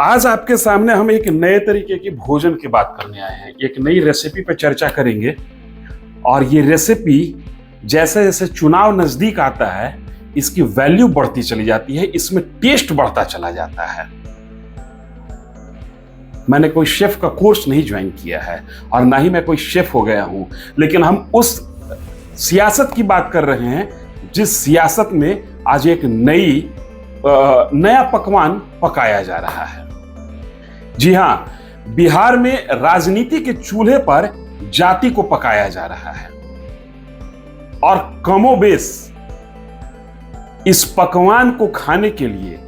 आज आपके सामने हम एक नए तरीके की भोजन की बात करने आए हैं। एक नई रेसिपी पर चर्चा करेंगे और ये रेसिपी जैसे जैसे चुनाव नजदीक आता है इसकी वैल्यू बढ़ती चली जाती है, इसमें टेस्ट बढ़ता चला जाता है। मैंने कोई शेफ का कोर्स नहीं ज्वाइन किया है और ना ही मैं कोई शेफ हो गया हूं, लेकिन हम उस सियासत की बात कर रहे हैं जिस सियासत में आज एक नया पकवान पकाया जा रहा है। जी हां, बिहार में राजनीति के चूल्हे पर जाति को पकाया जा रहा है और कमोबेश इस पकवान को खाने के लिए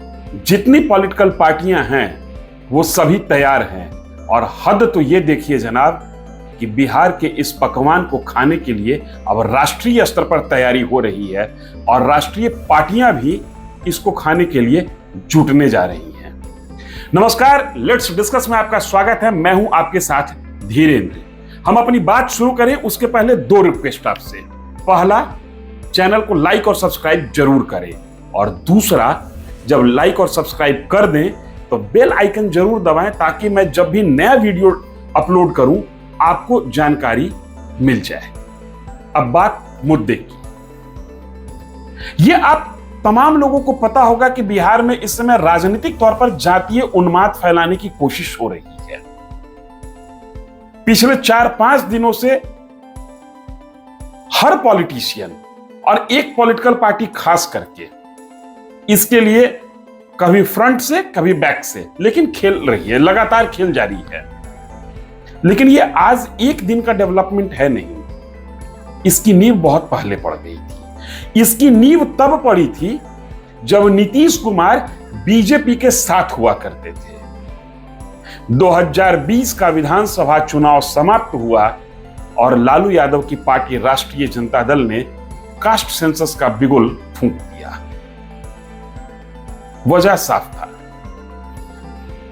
जितनी पॉलिटिकल पार्टियां हैं वो सभी तैयार हैं। और हद तो ये देखिए जनाब कि बिहार के इस पकवान को खाने के लिए अब राष्ट्रीय स्तर पर तैयारी हो रही है और राष्ट्रीय पार्टियां भी इसको खाने के लिए जुटने जा रही हैं। नमस्कार, लेट्स डिस्कस में आपका स्वागत है। मैं हूं आपके साथ धीरेन्द्र। हम अपनी बात शुरू करें उसके पहले दो रिक्वेस्ट आपसे। पहला, चैनल को लाइक और सब्सक्राइब जरूर करें और दूसरा, जब लाइक और सब्सक्राइब कर दें तो बेल आइकन जरूर दबाएं ताकि मैं जब भी नया वीडियो अपलोड करूं आपको जानकारी मिल जाए। अब बात मुद्दे की। यह आप तमाम लोगों को पता होगा कि बिहार में इस समय राजनीतिक तौर पर जातीय उन्माद फैलाने की कोशिश हो रही है। पिछले 4-5 दिनों से हर पॉलिटिशियन और एक पॉलिटिकल पार्टी खास करके इसके लिए कभी फ्रंट से कभी बैक से लेकिन खेल रही है, लगातार खेल जारी है। लेकिन यह आज एक दिन का डेवलपमेंट है नहीं, इसकी नींव बहुत पहले पड़ गई थी। इसकी नींव तब पड़ी थी जब नीतीश कुमार बीजेपी के साथ हुआ करते थे। 2020 का विधानसभा चुनाव समाप्त हुआ और लालू यादव की पार्टी राष्ट्रीय जनता दल ने कास्ट सेंसस का बिगुल फूंक दिया। वजह साफ था,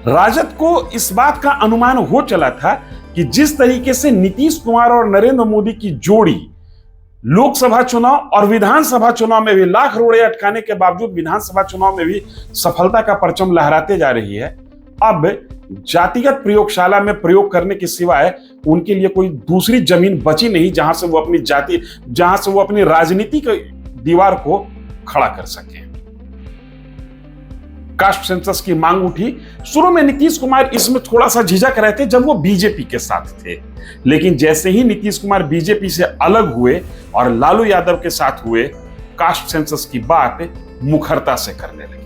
राजद को इस बात का अनुमान हो चला था कि जिस तरीके से नीतीश कुमार और नरेंद्र मोदी की जोड़ी लोकसभा चुनाव और विधानसभा चुनाव में भी लाख रोड़े अटकाने के बावजूद विधानसभा चुनाव में भी सफलता का परचम लहराते जा रही है, अब जातिगत प्रयोगशाला में प्रयोग करने के सिवाय उनके लिए कोई दूसरी जमीन बची नहीं जहां से वो अपनी राजनीति की दीवार को खड़ा कर सके। कास्ट सेंसस की मांग उठी। शुरू में नीतीश कुमार इसमें थोड़ा सा झिझक रहे थे जब वो बीजेपी के साथ थे, लेकिन जैसे ही नीतीश कुमार बीजेपी से अलग हुए और लालू यादव के साथ हुए, कास्ट सेंसस की बात मुखरता से करने लगे।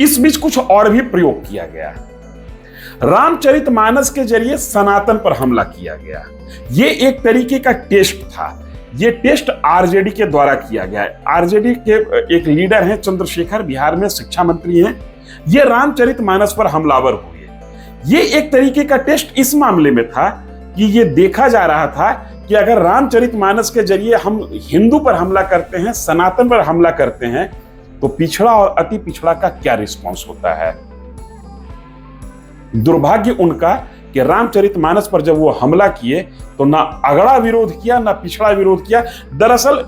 इस बीच कुछ और भी प्रयोग किया गया। रामचरितमानस के जरिए सनातन पर हमला किया गया। यह एक तरीके का टेस्ट था। ये टेस्ट आरजेडी के द्वारा किया गया है। आरजेडी के एक लीडर हैं चंद्रशेखर, बिहार में शिक्षा मंत्री हैं। ये रामचरितमानस पर हमलावर हुए। ये एक तरीके का टेस्ट इस मामले में था कि ये देखा जा रहा था कि अगर रामचरितमानस के जरिए हम हिंदू पर हमला करते हैं, सनातन पर हमला करते हैं, तो पिछड़ा और अति पिछड़ा का क्या रिस्पॉन्स होता है। दुर्भाग्य उनका कि रामचरितमानस पर जब वो हमला किए तो ना अगड़ा विरोध किया ना पिछड़ा विरोध किया। दरअसल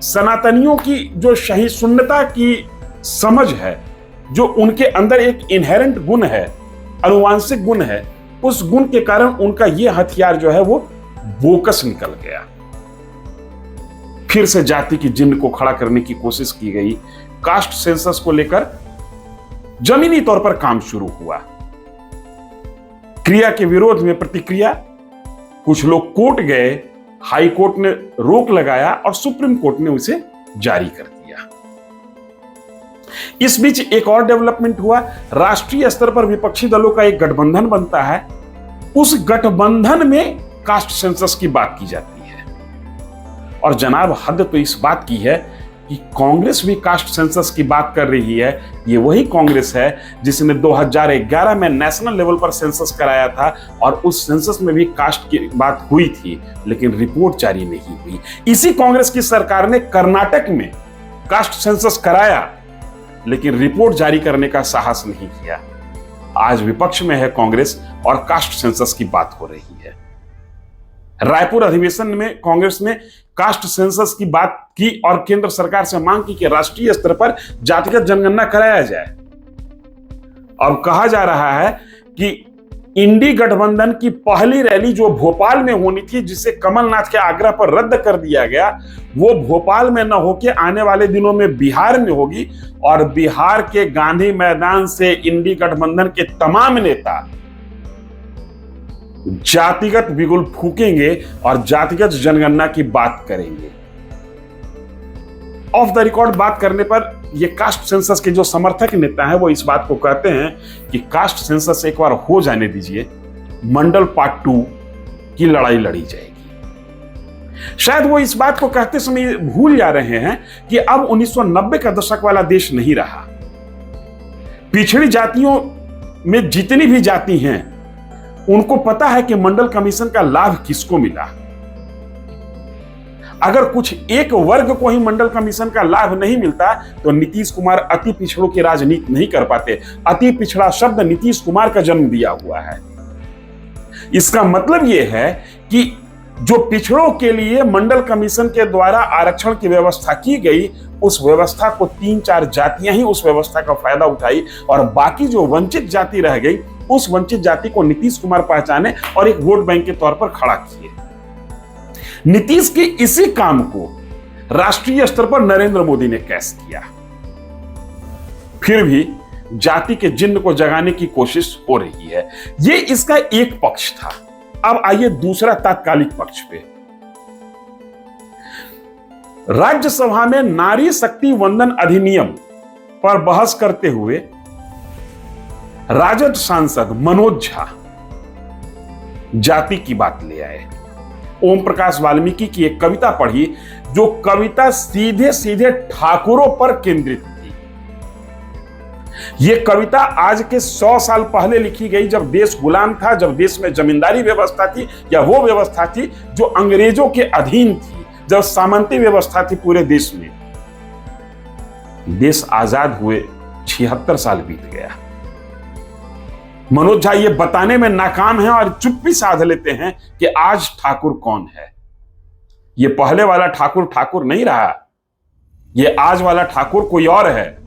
सनातनियों की जो सहिष्णुता की समझ है, जो उनके अंदर एक इनहेरेंट गुण है, अनुवांशिक गुण है, उस गुण के कारण उनका ये हथियार जो है वो बोकस निकल गया। फिर से जाति की जिन्न को खड़ा करने की कोशिश की गई। कास्ट सेंसस को लेकर जमीनी तौर पर काम शुरू हुआ। क्रिया के विरोध में प्रतिक्रिया, कुछ लोग कोर्ट गए, हाई कोर्ट ने रोक लगाया और सुप्रीम कोर्ट ने उसे जारी कर दिया। इस बीच एक और डेवलपमेंट हुआ। राष्ट्रीय स्तर पर विपक्षी दलों का एक गठबंधन बनता है। उस गठबंधन में कास्ट सेंसस की बात की जाती है और जनाब हद तो इस बात की है कि कांग्रेस भी कास्ट सेंसस की बात कर रही है। ये वही कांग्रेस है जिसने 2011 में नेशनल लेवल पर सेंसस कराया था और उस सेंसस में भी कास्ट की बात हुई थी, लेकिन रिपोर्ट जारी नहीं हुई। इसी कांग्रेस की सरकार ने कर्नाटक में कास्ट सेंसस कराया, लेकिन रिपोर्ट जारी करने का साहस नहीं किया। आज विपक्ष में है कांग्रेस और कास्ट सेंसस की बात हो रही है। रायपुर अधिवेशन में कांग्रेस ने कास्ट सेंसस की बात की और केंद्र सरकार से मांग की कि राष्ट्रीय स्तर पर जातिगत जनगणना कराया जाए। अब कहा जा रहा है कि इंडी गठबंधन की पहली रैली जो भोपाल में होनी थी, जिसे कमलनाथ के आग्रह पर रद्द कर दिया गया, वो भोपाल में न होके आने वाले दिनों में बिहार में होगी। और बिहार के गांधी मैदान से इंडी गठबंधन के तमाम नेता जातिगत बिगुल फूकेंगे और जातिगत जनगणना की बात करेंगे। ऑफ द रिकॉर्ड बात करने पर ये कास्ट सेंसस के जो समर्थक नेता हैं वो इस बात को कहते हैं कि कास्ट सेंसस एक बार हो जाने दीजिए, मंडल पार्ट 2 की लड़ाई लड़ी जाएगी। शायद वो इस बात को कहते समय भूल जा रहे हैं कि अब 1990 का दशक वाला देश नहीं रहा। पिछड़ी जातियों में जितनी भी जाति हैं उनको पता है कि मंडल कमीशन का लाभ किसको मिला। अगर कुछ एक वर्ग को ही मंडल कमीशन का लाभ नहीं मिलता तो नीतीश कुमार अति पिछड़ों की राजनीति नहीं कर पाते। अति पिछड़ा शब्द नीतीश कुमार का जन्म दिया हुआ है। इसका मतलब यह है कि जो पिछड़ों के लिए मंडल कमीशन के द्वारा आरक्षण की व्यवस्था की गई, उस व्यवस्था को 3-4 जातियां ही उस व्यवस्था का फायदा उठाई और बाकी जो वंचित जाति रह गई, उस वंचित जाति को नीतीश कुमार पहचाने और एक वोट बैंक के तौर पर खड़ा किए। नीतीश के इसी काम को राष्ट्रीय स्तर पर नरेंद्र मोदी ने कैच किया। फिर भी जाति के जिन्न को जगाने की कोशिश हो रही है। यह इसका एक पक्ष था। अब आइए दूसरा तात्कालिक पक्ष पे। राज्यसभा में नारी शक्ति वंदन अधिनियम पर बहस करते हुए राजद सांसद मनोज झा जाति की बात ले आए। ओम प्रकाश वाल्मीकि की एक कविता पढ़ी, जो कविता सीधे सीधे ठाकुरों पर केंद्रित थी। यह कविता आज के 100 साल पहले लिखी गई, जब देश गुलाम था, जब देश में जमींदारी व्यवस्था थी, या वो व्यवस्था थी जो अंग्रेजों के अधीन थी, जब सामंती व्यवस्था थी पूरे देश में। देश आजाद हुए 76 साल बीत गया। मनोज झा ये बताने में नाकाम हैं और चुप्पी साध लेते हैं कि आज ठाकुर कौन है। ये पहले वाला ठाकुर ठाकुर नहीं रहा, ये आज वाला ठाकुर कोई और है।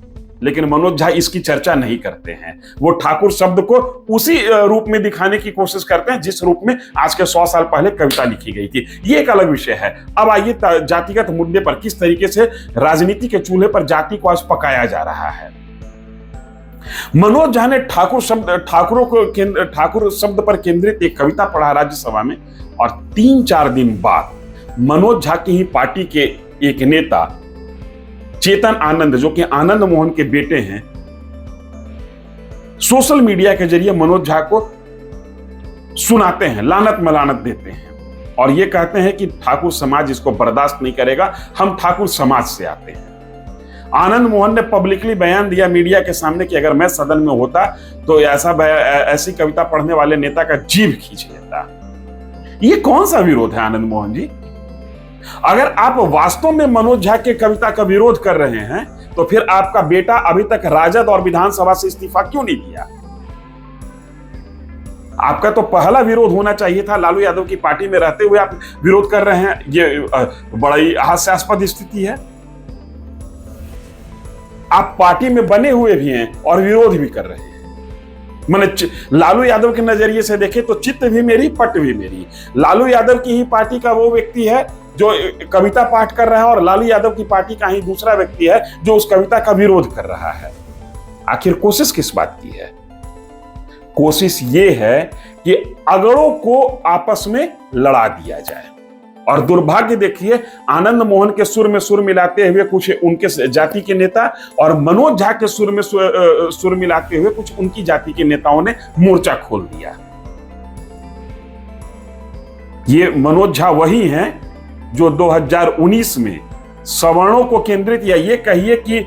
लेकिन मनोज झा इसकी चर्चा नहीं करते हैं। वो ठाकुर शब्द को उसी रूप में दिखाने की कोशिश करते हैं जिस रूप में आज के 100 साल पहले कविता लिखी गई थी। ये एक अलग विषय है। अब आइए जातिगत मुद्दे पर किस तरीके से राजनीति के चूल्हे पर जाति को आज पकाया जा रहा है। मनोज झा ने ठाकुर शब्द पर केंद्रित एक कविता पढ़ा राज्यसभा में, और 3-4 दिन बाद मनोज झा की ही पार्टी के एक नेता चेतन आनंद, जो कि आनंद मोहन के बेटे हैं, सोशल मीडिया के जरिए मनोज झा को सुनाते हैं, लानत मलानत देते हैं और ये कहते हैं कि ठाकुर समाज इसको बर्दाश्त नहीं करेगा, हम ठाकुर समाज से आते हैं। आनंद मोहन ने पब्लिकली बयान दिया मीडिया के सामने कि अगर मैं सदन में होता तो ऐसी कविता पढ़ने वाले नेता का जीभ खींच लेता। ये कौन सा विरोध है आनंद मोहन जी? अगर आप वास्तव में मनोज झा के कविता का विरोध कर रहे हैं तो फिर आपका बेटा अभी तक राजद और विधानसभा से इस्तीफा क्यों नहीं दिया? आपका तो पहला विरोध होना चाहिए था। लालू यादव की पार्टी में रहते हुए आप विरोध कर रहे हैं, ये बड़ा ही हास्यास्पद स्थिति है। आप पार्टी में बने हुए भी हैं और विरोध भी कर रहे हैं। मैंने लालू यादव के नजरिए से देखे तो चित्त भी मेरी, पट भी मेरी। लालू यादव की ही पार्टी का वो व्यक्ति है जो कविता पाठ कर रहा है और लालू यादव की पार्टी का ही दूसरा व्यक्ति है जो उस कविता का विरोध कर रहा है। आखिर कोशिश किस बात की है? कोशिश ये है कि अगड़ों को आपस में लड़ा दिया जाए। और दुर्भाग्य देखिए, आनंद मोहन के सुर में सुर मिलाते हुए कुछ उनके जाति के नेता और मनोज झा के सुर में सुर मिलाते हुए कुछ उनकी जाति के नेताओं ने मोर्चा खोल दिया। ये मनोज झा वही हैं जो 2019 में सवर्णों को केंद्रित, या ये कहिए कि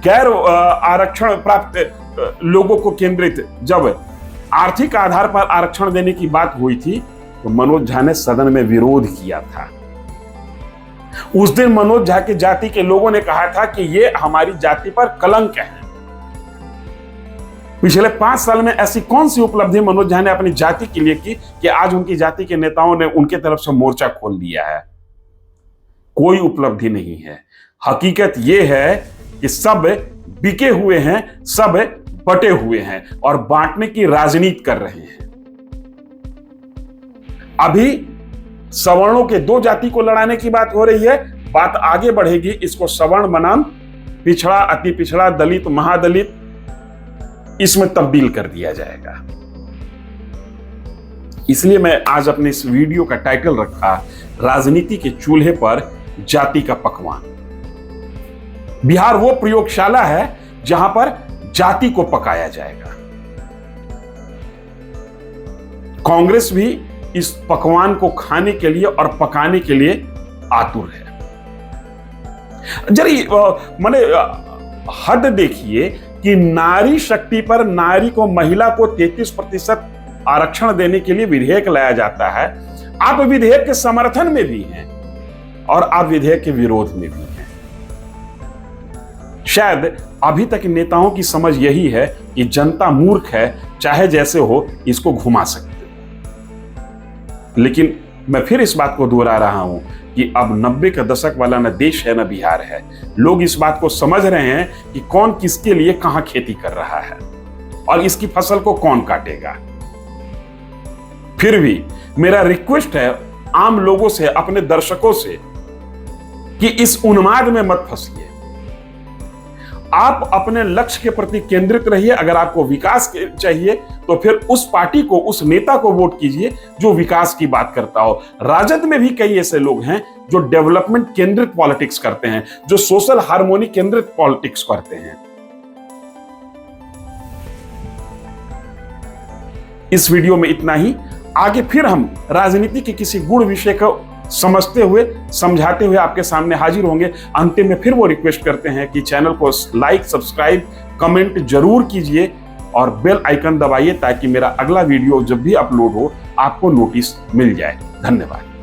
गैर आरक्षण प्राप्त लोगों को केंद्रित, जब आर्थिक आधार पर आरक्षण देने की बात हुई थी तो मनोज झा ने सदन में विरोध किया था। उस दिन मनोज झा की जाति के लोगों ने कहा था कि ये हमारी जाति पर कलंक है। पिछले 5 साल में ऐसी कौन सी उपलब्धि मनोज झा ने अपनी जाति के लिए की कि आज उनकी जाति के नेताओं ने उनके तरफ से मोर्चा खोल दिया है? कोई उपलब्धि नहीं है। हकीकत यह है कि सब बिके हुए हैं, सब बटे हुए हैं और बांटने की राजनीति कर रहे हैं। अभी सवर्णों के दो जाति को लड़ाने की बात हो रही है, बात आगे बढ़ेगी, इसको सवर्ण बनाम पिछड़ा, अति पिछड़ा, दलित, महादलित, इसमें तब्दील कर दिया जाएगा। इसलिए मैं आज अपने इस वीडियो का टाइटल रखा, राजनीति के चूल्हे पर जाति का पकवान। बिहार वो प्रयोगशाला है जहां पर जाति को पकाया जाएगा। कांग्रेस भी इस पकवान को खाने के लिए और पकाने के लिए आतुर है। जरी माने हद देखिए कि नारी शक्ति पर, नारी को, महिला को 33% आरक्षण देने के लिए विधेयक लाया जाता है। आप विधेयक के समर्थन में भी हैं और आप विधेयक के विरोध में भी हैं। शायद अभी तक नेताओं की समझ यही है कि जनता मूर्ख है, चाहे जैसे हो इसको घुमा सकते हो। लेकिन मैं फिर इस बात को दोहरा रहा हूं कि अब 90 का दशक वाला न देश है न बिहार है। लोग इस बात को समझ रहे हैं कि कौन किसके लिए कहां खेती कर रहा है और इसकी फसल को कौन काटेगा। फिर भी मेरा रिक्वेस्ट है आम लोगों से, अपने दर्शकों से, कि इस उन्माद में मत फंसिए। आप अपने लक्ष्य के प्रति केंद्रित रहिए। अगर आपको विकास चाहिए तो फिर उस पार्टी को, उस नेता को वोट कीजिए जो विकास की बात करता हो। राजद में भी कई ऐसे लोग हैं जो डेवलपमेंट केंद्रित पॉलिटिक्स करते हैं, जो सोशल हार्मोनी केंद्रित पॉलिटिक्स करते हैं। इस वीडियो में इतना ही। आगे फिर हम राजनीति के किसी गुण विषय को समझते हुए, समझाते हुए आपके सामने हाजिर होंगे। अंतिम में फिर वो रिक्वेस्ट करते हैं कि चैनल को लाइक, सब्सक्राइब, कमेंट जरूर कीजिए और बेल आइकन दबाइए ताकि मेरा अगला वीडियो जब भी अपलोड हो आपको नोटिस मिल जाए। धन्यवाद।